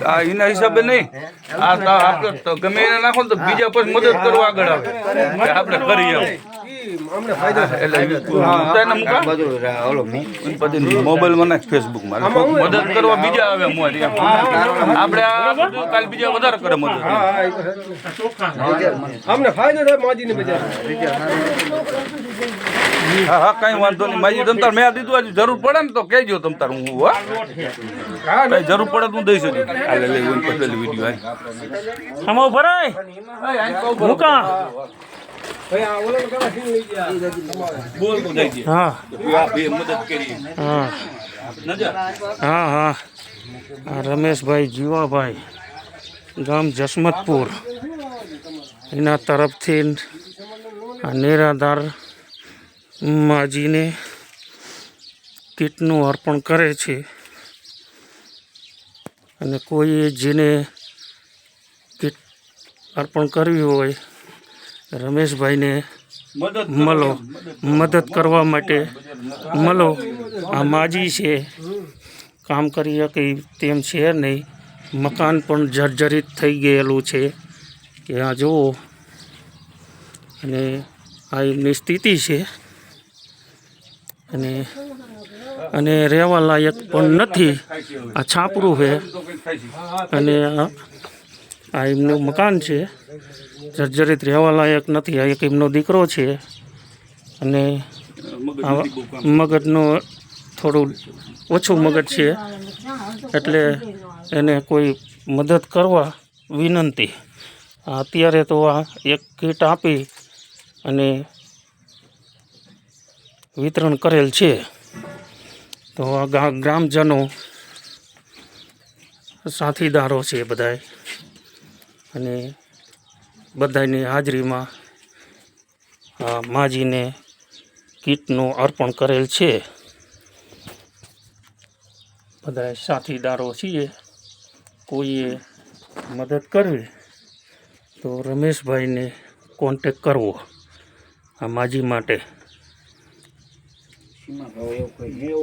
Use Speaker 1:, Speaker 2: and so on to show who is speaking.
Speaker 1: આ એના હિસાબે નહીં. આ તો આપણે તો ગમે એને નાખો ને તો બીજા પછી મદદ કરવા આગળ આવે કે આપણે કરીએ એમ. મોબાઈલમાં નાખ, ફેસબુકમાં મદદ કરવા બીજા આવે મોરી. આપણે આ કાલ બીજા વધારે કરે મદદ.
Speaker 2: અમને ફાયદો થાય માજીને બજાર.
Speaker 1: હા હા, કઈ વાંધો નહીં. માજી તમતાર મેં દીધું, હજી જરૂર પડે ને તો કહેજો તમતાર. હું કઈ જરૂર પડે તું દઈ શકું. વિડીયો
Speaker 3: આમાં ભરાય મુકા.
Speaker 1: બોલ તો જઈ
Speaker 3: હા
Speaker 1: મદદ કરી.
Speaker 3: હા હા હા. આ રમેશભાઈ જીવાભાઈ, ગામ જસમતપુર, એના તરફથી આ નિરાધાર માજીને કીટનું અર્પણ કરે છે. અને કોઈએ જેને કીટ અર્પણ કરવી હોય રમેશભાઈને મળો, મદદ કરવા માટે મળો. આ માજી છે, કામ કરી શકે તેમ છે નહીં. મકાન પણ જર્જરિત થઈ ગયેલું છે કે આ જુઓ. અને આ એમની સ્થિતિ છે. અને રહેવા લાયક પણ નથી. આ છાપરું છે. અને આ એમનું મકાન છે, જર્જરિત રહેવા લાયક નથી. આ એક એમનો દીકરો છે. અને આ મગજનો થોડું ઓછું મગજ છે, એટલે એને કોઈ મદદ કરવા વિનંતી. અત્યારે તો આ એક કીટ આપી અને વિતરણ કરેલ છે. તો આ ગ્રામજનો સાથીદારો છે બધાય, અને બધાની હાજરીમાં આ માજીને કીટનું અર્પણ કરેલ છે. બધા સાથીદારો છીએ. કોઈએ મદદ કરવી તો રમેશભાઈને કોન્ટેક કરવો આ માજી માટે.